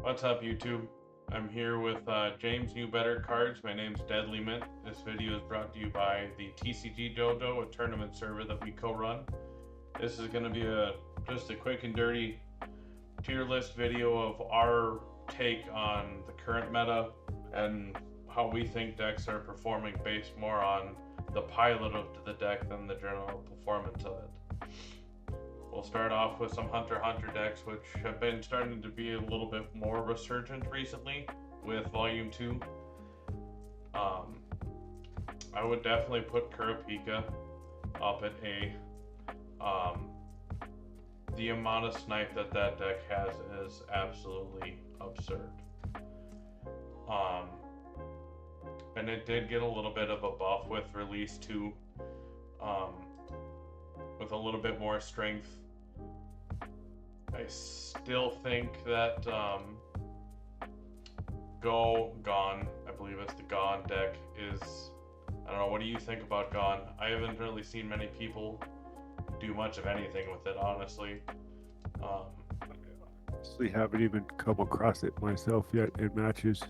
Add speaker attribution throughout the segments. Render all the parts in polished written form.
Speaker 1: What's up, YouTube? I'm here with Jamesnewbettercards. My name's Deadly Mint. This video is brought to you by the TCG Dojo, a tournament server that we co-run. This is going to be just a quick and dirty tier list video of our take on the current meta and how we think decks are performing based more on the pilot of the deck than the general performance of it. We'll start off with some Hunter x Hunter decks, which have been starting to be a little bit more resurgent recently with Volume 2. I would definitely put Kurapika up at A. The amount of snipe that deck has is absolutely absurd. And it did get a little bit of a buff with Release 2, with a little bit more strength. I still think that Gone, I believe it's the Gone deck, is, I don't know, what do you think about Gone? I haven't really seen many people do much of anything with it, honestly.
Speaker 2: Honestly, haven't even come across it myself yet in matches.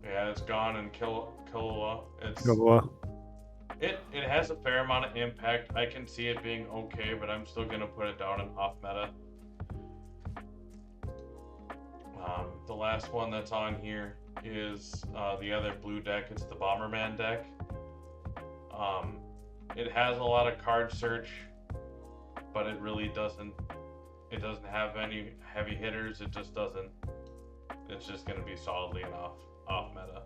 Speaker 1: Yeah, it's Gone and Killua. It has a fair amount of impact. I can see it being okay, but I'm still gonna put it down in off meta. The last one that's on here is the other blue deck. It's the Bomberman deck. It has a lot of card search, but it really doesn't. It doesn't have any heavy hitters. It just doesn't. It's just gonna be solidly an off meta.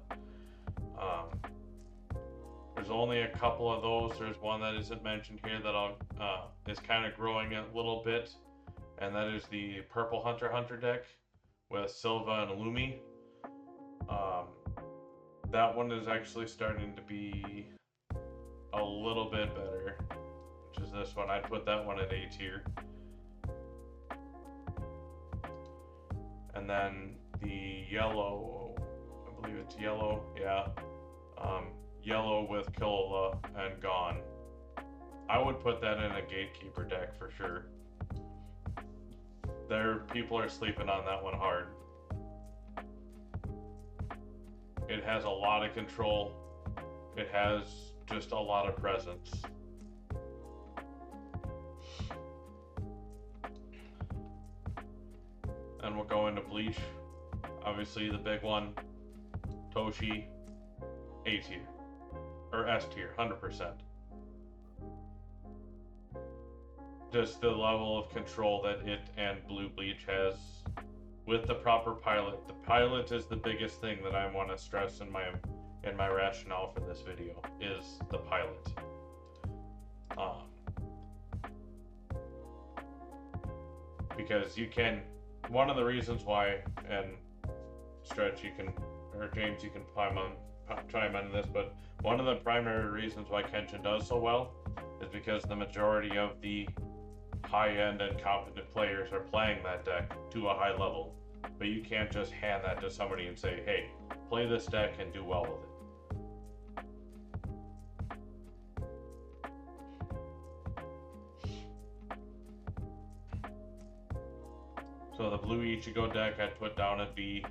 Speaker 1: There's only a couple of those. There's one that isn't mentioned here that is kind of growing a little bit, and that is the purple Hunter x Hunter deck with Silva and Illumi. That one is actually starting to be a little bit better, which is this one. I'd put that one at A tier. And then the yellow, I believe it's yellow, yeah. Yellow with Killua and Gone. I would put that in a Gatekeeper deck for sure. People are sleeping on that one hard. It has a lot of control. It has just a lot of presence. And we'll go into Bleach. Obviously the big one, Toshi, A tier. Or S tier, 100%. Just the level of control that it and Blue Bleach has with the proper pilot. The pilot is the biggest thing that I want to stress in my rationale for this video, is the pilot. Because you can, one of the reasons why, and Stretch, you can, or James, you can chime in this, but one of the primary reasons why Kenshin does so well is because the majority of the high-end and competent players are playing that deck to a high level. But you can't just hand that to somebody and say, hey, play this deck and do well with it. So the blue Ichigo deck I'd put down at B.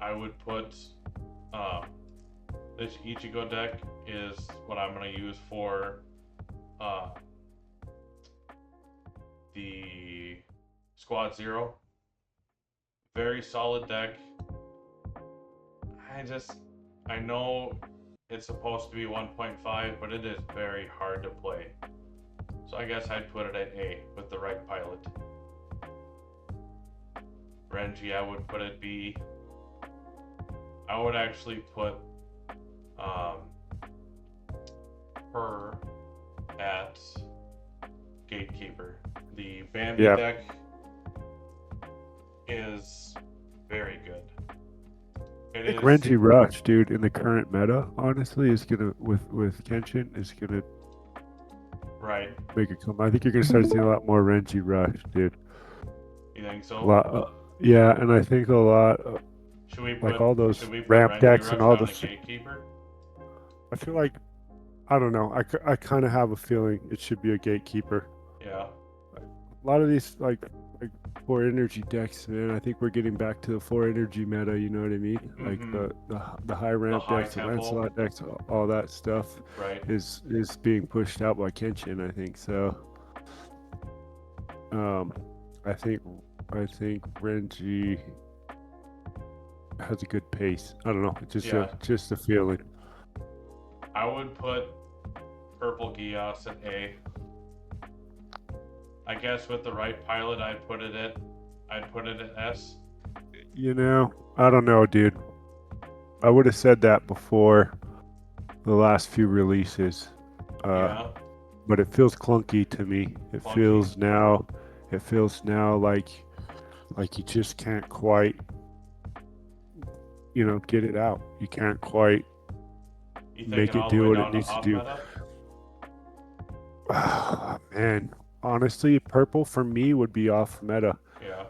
Speaker 1: I would put this Ichigo deck is what I'm going to use for the Squad Zero. Very solid deck. I know it's supposed to be 1.5, but it is very hard to play. So I guess I'd put it at A with the right pilot. Renji, I would put at B. I would actually put her at Gatekeeper. The Bambi deck is very good.
Speaker 2: I think Renji Rush, dude, in the current meta, honestly, is gonna with Kenshin is gonna make it come. I think you're gonna start seeing a lot more Renji Rush, dude.
Speaker 1: You think so?
Speaker 2: Yeah, and I think a lot.
Speaker 1: Should we
Speaker 2: put, like all those ramp decks and all the
Speaker 1: Gatekeeper?
Speaker 2: I feel like, I don't know. I kind of have a feeling it should be a Gatekeeper.
Speaker 1: Yeah.
Speaker 2: lot of these like 4 energy decks, man. I think we're getting back to the 4 energy meta. You know what I mean?
Speaker 1: Mm-hmm.
Speaker 2: Like the high ramp
Speaker 1: high
Speaker 2: decks, the
Speaker 1: tempo.
Speaker 2: Lancelot decks, all that stuff
Speaker 1: Right.
Speaker 2: is being pushed out by Kenshin. I think so. I think Renji has a good pace. I don't know. It's just a feeling.
Speaker 1: I would put Purple Geass at A. I guess with the right pilot, I'd put it at S.
Speaker 2: You know, I don't know, dude. I would have said that before the last few releases.
Speaker 1: Yeah.
Speaker 2: But it feels clunky to me. It feels now like you just can't quite, get it out. You can't quite make it do what it needs to do. Oh, man, honestly, purple for me would be off meta.
Speaker 1: Yeah.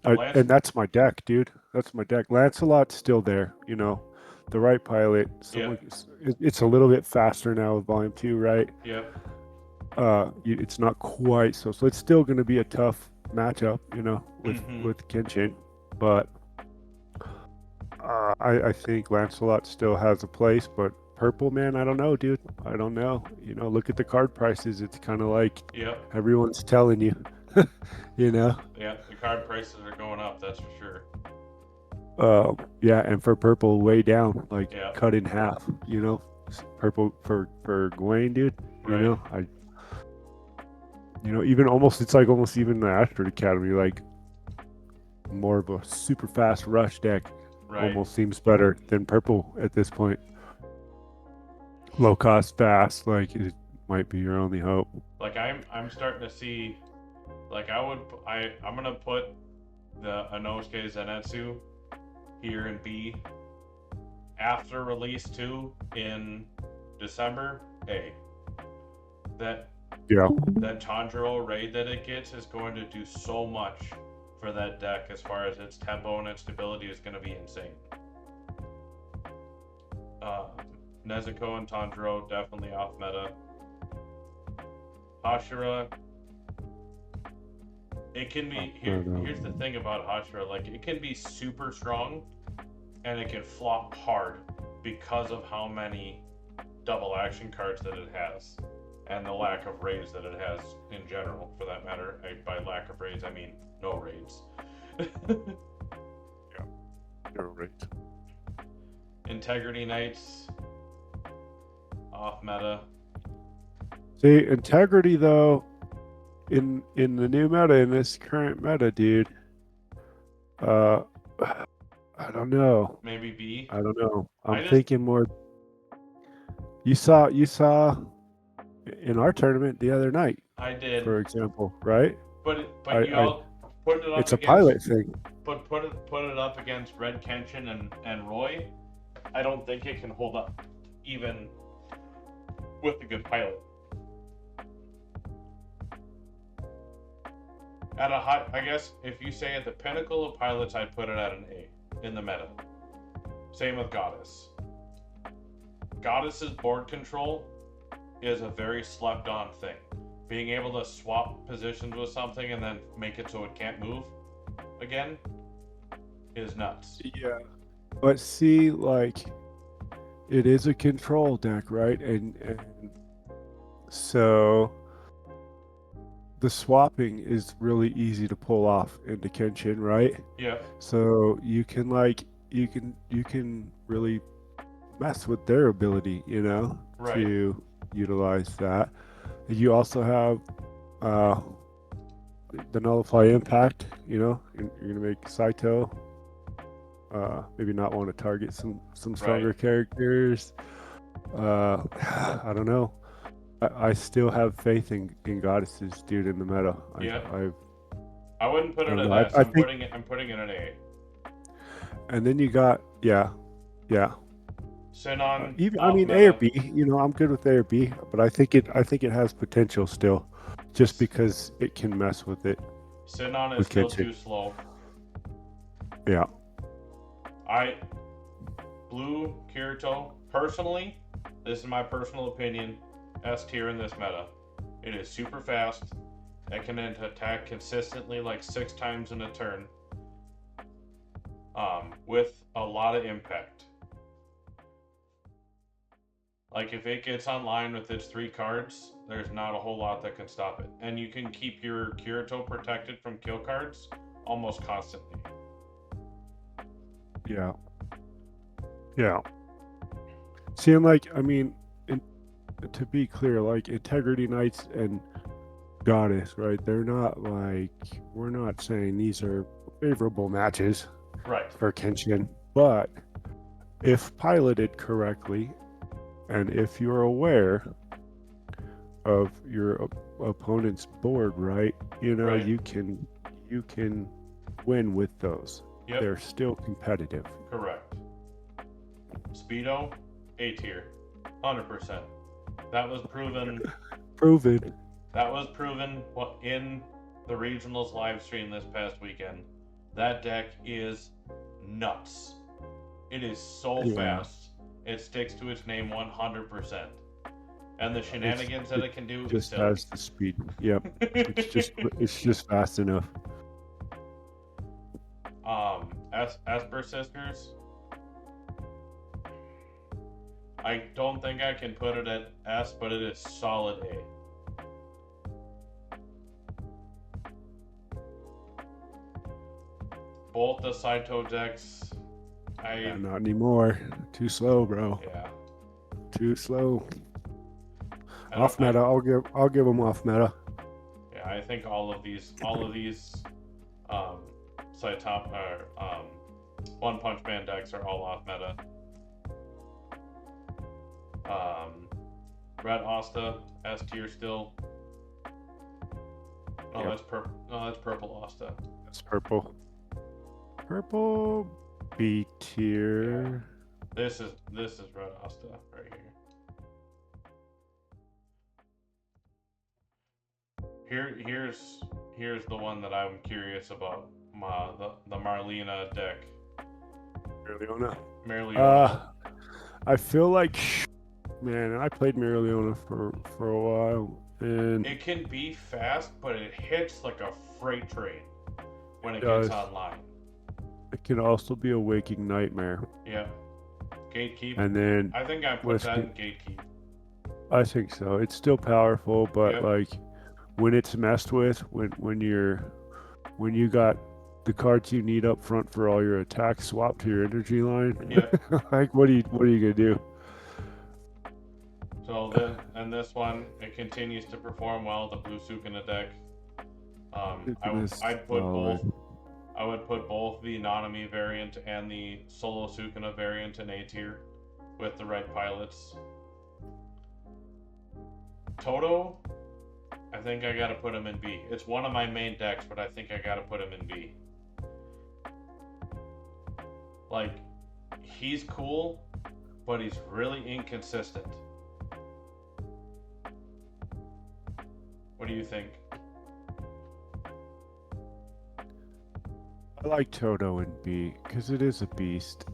Speaker 2: And that's my deck, dude. That's my deck. Lancelot's still there, the right pilot. It's a little bit faster now with Volume 2, right?
Speaker 1: Yep.
Speaker 2: It's not quite so it's still going to be a tough matchup, with Kenshin, but I think Lancelot still has a place, but purple, man, I don't know, dude. I don't know. Look at the card prices. It's kind of like everyone's telling you,
Speaker 1: Yeah, the card prices are going up, that's for sure.
Speaker 2: Yeah, and for purple, way down, like cut in half. Purple for Gawain, dude.
Speaker 1: Right.
Speaker 2: Even almost, it's like almost even the Astrid Academy, like more of a super fast rush deck.
Speaker 1: Right.
Speaker 2: Almost seems better than purple at this point. Low cost, fast, like it might be your only hope.
Speaker 1: Like I'm starting to see, like I'm gonna put the Inosuke Zenitsu here in B. After release 2 in December, A. That Tanjiro raid that it gets is going to do so much for that deck as far as its tempo and its stability is going to be insane. Nezuko and Tanjiro definitely off meta. Hashira, it can be here's the thing about Hashira, like it can be super strong and it can flop hard because of how many double action cards that it has and the lack of raids that it has in general, for that matter. By lack of raids, I mean no raids.
Speaker 2: No raids.
Speaker 1: Integrity Knights off meta.
Speaker 2: See, Integrity though, in the new meta, in this current meta, dude, I don't know.
Speaker 1: Maybe B.
Speaker 2: I don't know. I'm thinking more. You saw in our tournament the other night.
Speaker 1: I did,
Speaker 2: for example, right?
Speaker 1: But you all put it up.
Speaker 2: It's a pilot thing.
Speaker 1: But put it up against Red Kenshin and Roy. I don't think it can hold up, even with a good pilot. At a high, I guess if you say at the pinnacle of pilots, I'd put it at an A in the meta. Same with Goddess. Goddess's board control is a very slept on thing. Being able to swap positions with something and then make it so it can't move again is nuts.
Speaker 2: Yeah. But see, like, it is a control deck, right? And so the swapping is really easy to pull off into Kenshin, right?
Speaker 1: Yeah.
Speaker 2: So you can you can really mess with their ability,
Speaker 1: right.
Speaker 2: to utilize that. You also have the nullify impact. You're gonna make Saito maybe not want to target some stronger characters. I don't know. I still have faith in goddesses, dude, in the meta.
Speaker 1: I wouldn't put it at S. I'm putting it at A.
Speaker 2: And then you got
Speaker 1: Sinon.
Speaker 2: Even A or B. I'm good with A or B, but I think it has potential still, just because it can mess with it.
Speaker 1: Sinon is still too slow.
Speaker 2: Yeah.
Speaker 1: Blue Kirito, personally, this is my personal opinion, S tier in this meta. It is super fast. It can attack consistently like 6 times in a turn, with a lot of impact. Like if it gets online with its 3 cards, there's not a whole lot that can stop it. And you can keep your Kirito protected from kill cards almost constantly.
Speaker 2: Yeah. Yeah. See, and like, I mean, to be clear, like Integrity Knights and Goddess, right? They're not like, we're not saying these are favorable matches for Kenshin, but if piloted correctly, and if you're aware of your opponent's board, right? You know, you can win with those.
Speaker 1: Yep.
Speaker 2: They're still competitive.
Speaker 1: Correct. Speedo, A tier, 100%. That was proven. That was proven in the regionals live stream this past weekend. That deck is nuts. It is so fast. It sticks to its name 100%. And the shenanigans that it can do
Speaker 2: just has the speed. Yep. it's just fast enough.
Speaker 1: Exburst Sisters. I don't think I can put it at S, but it is solid A. Both the Saito decks,
Speaker 2: not anymore. Too slow, bro.
Speaker 1: Yeah.
Speaker 2: Too slow. Off meta. I'll give them off meta.
Speaker 1: Yeah, I think all of these Saitama or One Punch Man decks are all off meta. Red Asta, S tier still. Oh, yep. That's purple. No, that's purple Asta.
Speaker 2: That's purple. Purple B tier.
Speaker 1: Yeah. This is Red Asta right here. Here's the one that I'm curious about. The Marlena deck.
Speaker 2: Marleona. I feel like, man, I played Marleona for a while, and
Speaker 1: it can be fast, but it hits like a freight train when it gets online.
Speaker 2: It can also be a waking nightmare.
Speaker 1: Yeah. Gatekeep.
Speaker 2: And then
Speaker 1: I think I put that in Gatekeep.
Speaker 2: I think so. It's still powerful, but like when it's messed with, when you got the cards you need up front for all your attacks swapped to your energy line, like what are you gonna do?
Speaker 1: So this one, it continues to perform well. The blue Sukuna deck. I would put both the Nanami variant and the Solo Sukuna variant in A tier with the right pilots. Toto, I think I gotta put him in B. It's one of my main decks, but I think I gotta put him in B. Like, he's cool, but he's really inconsistent. What do you think?
Speaker 2: I like Toto in B because it is a beast.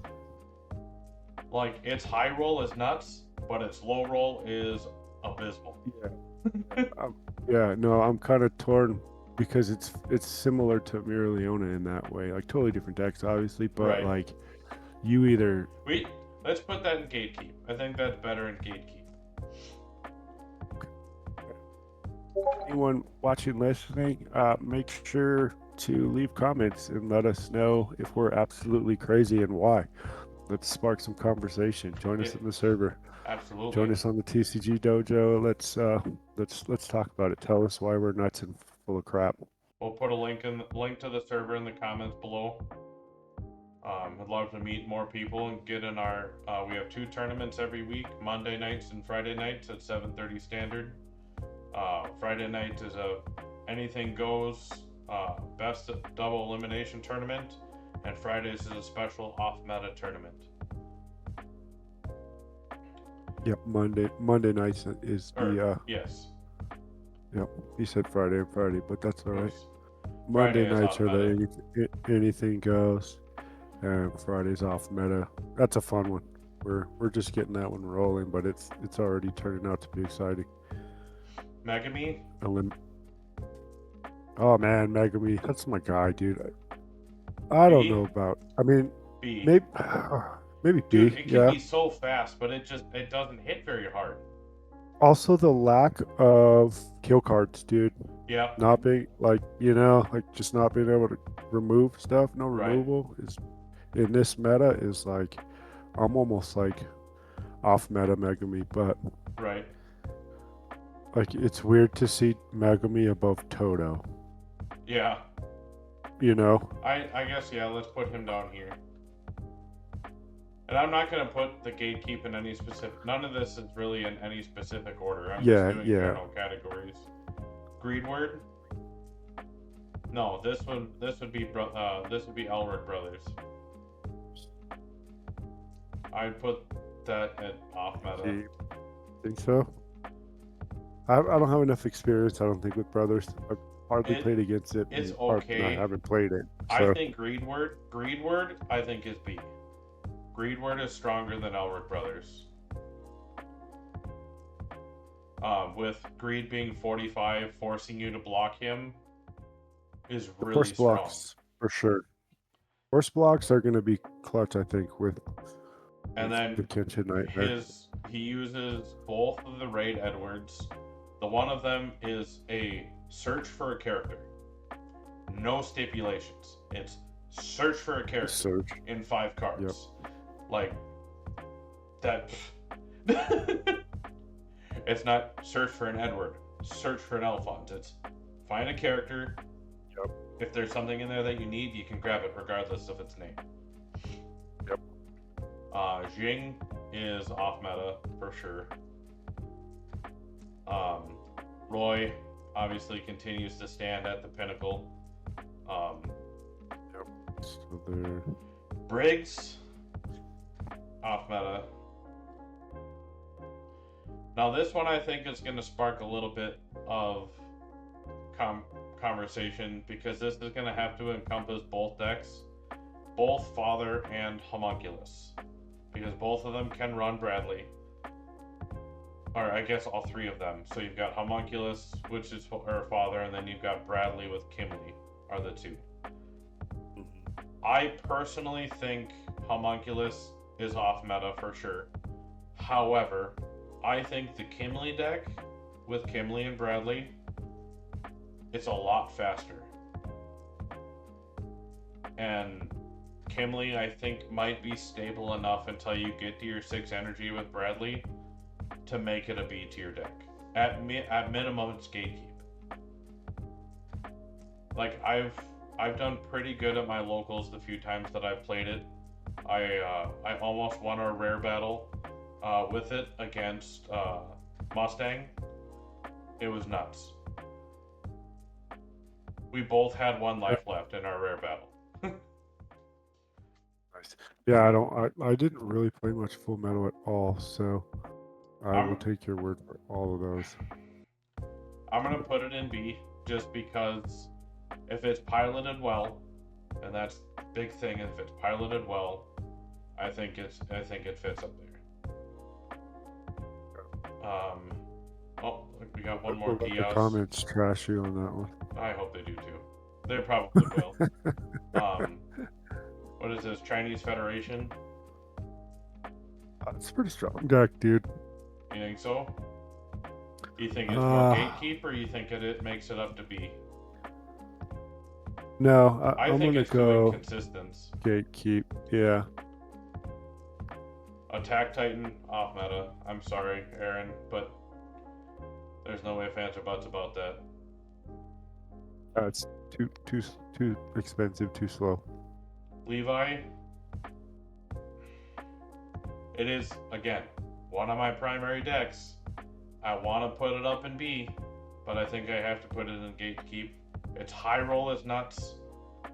Speaker 1: Like, its high roll is nuts, but its low roll is abysmal.
Speaker 2: Yeah. No, I'm kind of torn because it's similar to Marleona in that way. Like, totally different decks, obviously, but like, you either.
Speaker 1: Let's put that in Gatekeep. I think that's better in Gatekeep.
Speaker 2: Anyone watching, listening, make sure to leave comments and let us know if we're absolutely crazy and why. Let's spark some conversation. Join us in the server.
Speaker 1: Absolutely.
Speaker 2: Join us on the TCG Dojo. Let's talk about it. Tell us why we're nuts and full of crap.
Speaker 1: We'll put a link to the server in the comments below. I'd love to meet more people and get in our. We have 2 tournaments every week: Monday nights and Friday nights at 7:30 standard. Friday night is a anything goes best double elimination tournament, and Fridays is a special off meta tournament.
Speaker 2: Yep, Monday nights is the
Speaker 1: yes.
Speaker 2: Yep, he said Friday and Friday, but that's all right. Monday nights are the anything goes, and Friday's off meta. That's a fun one. We're just getting that one rolling, but it's already turning out to be exciting.
Speaker 1: Megami?
Speaker 2: Oh man, Megami, that's my guy, dude. I don't
Speaker 1: B?
Speaker 2: know about. I mean,
Speaker 1: B.
Speaker 2: maybe maybe
Speaker 1: Dude,
Speaker 2: B.
Speaker 1: it can
Speaker 2: Yeah.
Speaker 1: be so fast, but it doesn't hit very hard.
Speaker 2: Also, the lack of kill cards, dude.
Speaker 1: Yep,
Speaker 2: Not being like like just not being able to remove stuff. No
Speaker 1: right,
Speaker 2: removal is in this meta is like I'm almost like off meta Megami, but
Speaker 1: right.
Speaker 2: like it's weird to see Megami above Toto.
Speaker 1: Yeah.
Speaker 2: You know?
Speaker 1: I guess, yeah, let's put him down here. And I'm not going to put the gatekeep in any specific. None of this is really in any specific order. I'm just
Speaker 2: Yeah,
Speaker 1: doing
Speaker 2: yeah.
Speaker 1: general categories. Greedward? No, this would be Elric Brothers. I'd put that at off meta.
Speaker 2: Think so? I don't have enough experience. I don't think with brothers. I've hardly
Speaker 1: It
Speaker 2: played against it.
Speaker 1: it's
Speaker 2: I
Speaker 1: okay.
Speaker 2: haven't played it.
Speaker 1: I
Speaker 2: So
Speaker 1: think Greedward, I think is B. Greedward is stronger than Elric Brothers. With Greed being 45, forcing you to block him is
Speaker 2: the
Speaker 1: really
Speaker 2: force
Speaker 1: strong.
Speaker 2: blocks for sure. Force blocks are going to be clutch, I think, with
Speaker 1: And then
Speaker 2: the Kenshin Nightmare.
Speaker 1: he uses both of the Raid Edwards. The one of them is a search for a character. No stipulations. It's search for a character
Speaker 2: Search.
Speaker 1: in 5 cards.
Speaker 2: Yep.
Speaker 1: Like that. It's not search for an Edward, search for an Alphonse. It's find a character.
Speaker 2: Yep.
Speaker 1: If there's something in there that you need, you can grab it regardless of its name.
Speaker 2: Yep.
Speaker 1: Jing is off meta for sure. Roy obviously continues to stand at the pinnacle.
Speaker 2: Yep. So there.
Speaker 1: Briggs off meta. Now this one I think is going to spark a little bit of conversation because this is going to have to encompass both decks, both Father and Homunculus, because both of them can run Bradley. Or I guess all 3 of them. So you've got Homunculus, which is her Father, and then you've got Bradley with Kimley are the 2. I personally think Homunculus is off meta for sure. However, I think the Kimley deck with Kimley and Bradley, it's a lot faster. And Kimley, I think, might be stable enough until you get to your 6 energy with Bradley to make it a B tier deck. At minimum, it's gatekeep. Like I've done pretty good at my locals the few times that I've played it. I almost won a rare battle with it against Mustang. It was nuts. We both had 1 life left in our rare battle.
Speaker 2: Nice. Yeah, I didn't really play much Full Metal at all, so I will take your word for all of those.
Speaker 1: I'm gonna put it in B just because if it's piloted well, and that's the big thing. If it's piloted well, I think it fits up there. Oh, we got one more Diaz.
Speaker 2: The comments trash you on that one.
Speaker 1: I hope they do too. They probably will. What is this? Chinese Federation?
Speaker 2: It's a pretty strong deck, dude.
Speaker 1: You think so? You think it's more gatekeep, or you think it makes it up to B?
Speaker 2: No,
Speaker 1: I
Speaker 2: I'm
Speaker 1: think
Speaker 2: gonna
Speaker 1: it's
Speaker 2: go
Speaker 1: too inconsistent.
Speaker 2: Gatekeep. Yeah.
Speaker 1: Attack Titan off meta. I'm sorry, Aaron, but there's no ifs, ands, or buts about that.
Speaker 2: It's too expensive, too slow.
Speaker 1: Levi. It is again one of my primary decks. I want to put it up in B, but I think I have to put it in gatekeep. Its high roll is nuts,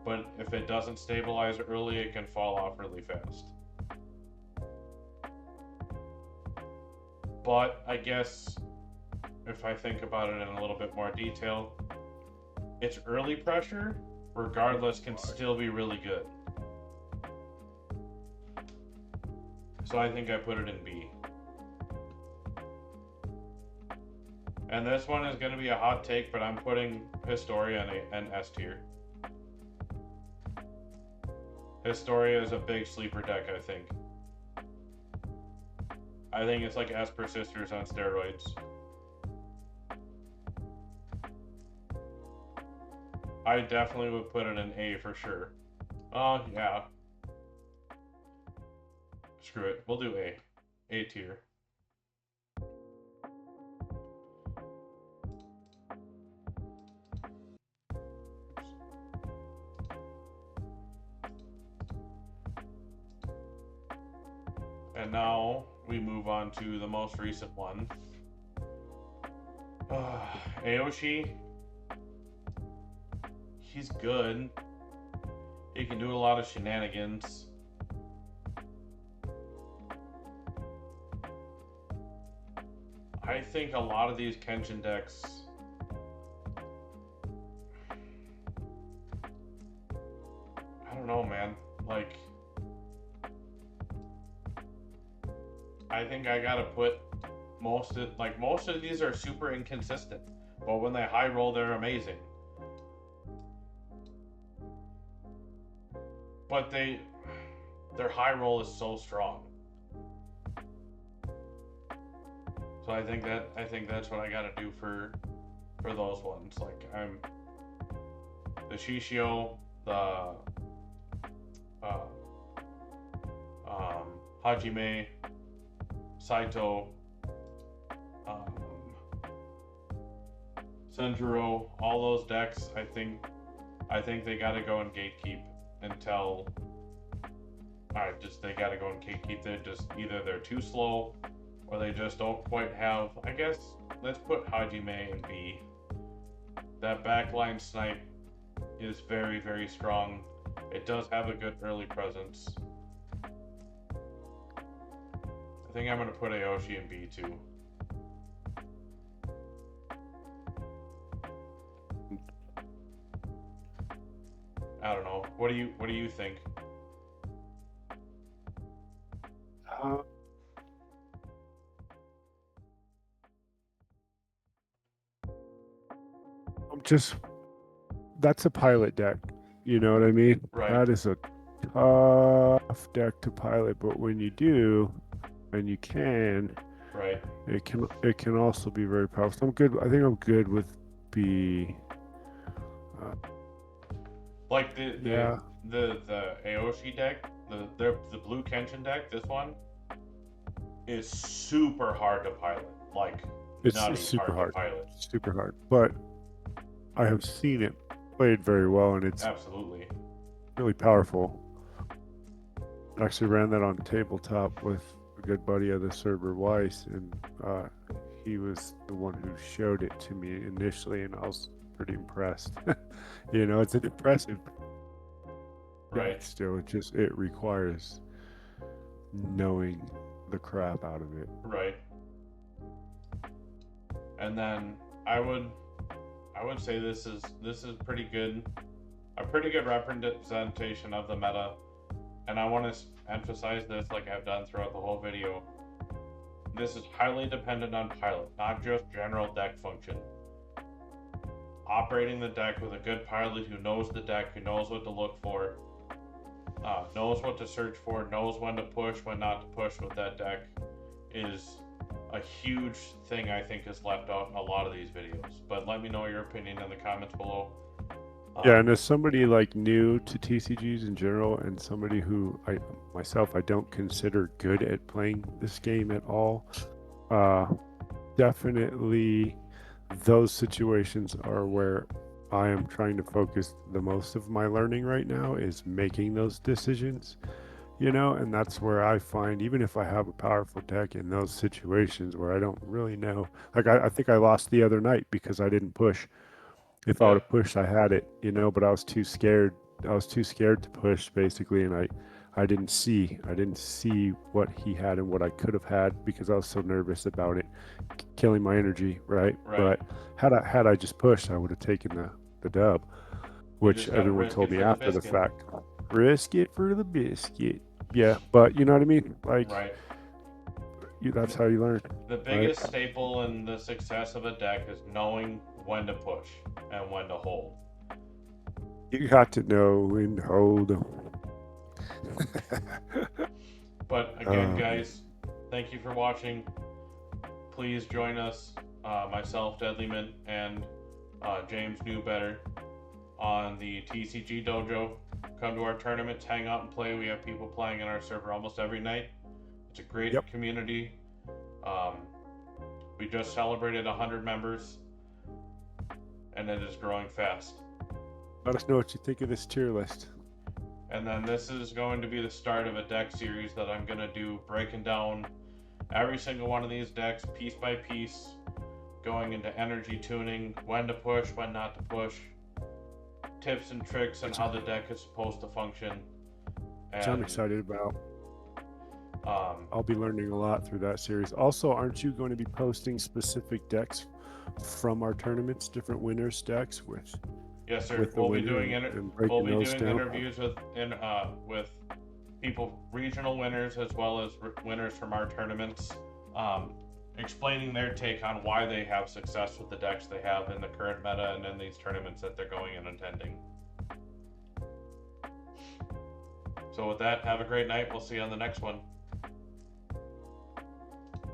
Speaker 1: but if it doesn't stabilize early, it can fall off really fast. But I guess if I think about it in a little bit more detail, its early pressure, regardless, can still be really good. So I think I put it in B. And this one is going to be a hot take, but I'm putting Historia in an S tier. Historia is a big sleeper deck, I think. I think it's like Esper Sisters on steroids. I definitely would put it in A for sure. Oh, yeah. Screw it. We'll do A. A tier. And now we move on to the most recent one. Aoshi. He's good. He can do a lot of shenanigans. I think a lot of these Kenshin decks I don't know, man. Like, I think I gotta put most of these are super inconsistent, but when they high roll, they're amazing. But their high roll is so strong. So I think that's what I gotta do for those ones. Like I'm the Shishio, the Hajime, Saito, Senjuro, all those decks. I think they gotta go and gatekeep until. They gotta go and gatekeep. They're too slow, or they just don't quite have. I guess let's put Hajime in B. That backline snipe is very, very strong. It does have a good early presence. I think I'm gonna put Aoshi in B too. I don't know. What do you think?
Speaker 2: That's a pilot deck. You know what I mean?
Speaker 1: Right.
Speaker 2: That is a tough deck to pilot, but when you do, and you can,
Speaker 1: right,
Speaker 2: it can also be very powerful. So I'm good. I think I'm good with B.
Speaker 1: Like the Aoshi deck, the blue Kenshin deck. This one is super hard to pilot. Like
Speaker 2: it's super hard
Speaker 1: to pilot.
Speaker 2: Super hard, but I have seen it played very well, and it's
Speaker 1: absolutely
Speaker 2: really powerful. I actually ran that on tabletop with a good buddy of the server, Weiss, and he was the one who showed it to me initially, and I was pretty impressed. You know, it's an impressive
Speaker 1: right.
Speaker 2: Still, it requires knowing the crap out of it.
Speaker 1: Right. And then I would say this is pretty good, a pretty good representation of the meta. And I want to emphasize this, like I've done throughout the whole video. This is highly dependent on pilot, not just general deck function. Operating the deck with a good pilot who knows the deck, who knows what to look for, knows what to search for, knows when to push, when not to push with that deck, is a huge thing I think is left out in a lot of these videos. But let me know your opinion in the comments below.
Speaker 2: Yeah, and as somebody like new to TCGs in general, and somebody who I don't consider good at playing this game at all, definitely those situations are where I am trying to focus the most of my learning right now, is making those decisions, you know, and that's where I find, even if I have a powerful deck, in those situations where I don't really know, like I think I lost the other night because I didn't push. If I would have pushed, I had it, you know, but I was too scared. I was too scared to push, basically, and I didn't see what he had and what I could have had because I was so nervous about it killing my energy, right? But had I just pushed, I would have taken the dub, which everyone told me after the fact. Risk it for the biscuit. Yeah, but you know what I mean? Like, that's how you learn.
Speaker 1: The biggest staple in the success of a deck is knowing when to push and when to hold.
Speaker 2: You got to know when to hold.
Speaker 1: But again, guys, thank you for watching. Please join us, myself, Deadly Mint, and James Knew Better on the TCG Dojo. Come to our tournaments, hang out and play. We have people playing in our server almost every night. It's a great community. We just celebrated 100 members, and it is growing fast.
Speaker 2: Let us know what you think of this tier list.
Speaker 1: And then this is going to be the start of a deck series that I'm going to do, breaking down every single one of these decks piece by piece, going into energy tuning, when to push, when not to push, tips and tricks on how the deck is supposed to function.
Speaker 2: Which I'm excited about. I'll be learning a lot through that series. Also, aren't you going to be posting specific decks from our tournaments, different winners decks with?
Speaker 1: Yes, sir. We'll be doing interviews with people, regional winners, as well as winners from our tournaments, explaining their take on why they have success with the decks they have in the current meta and in these tournaments that they're going and attending. So with that, have a great night. We'll see you on the next one.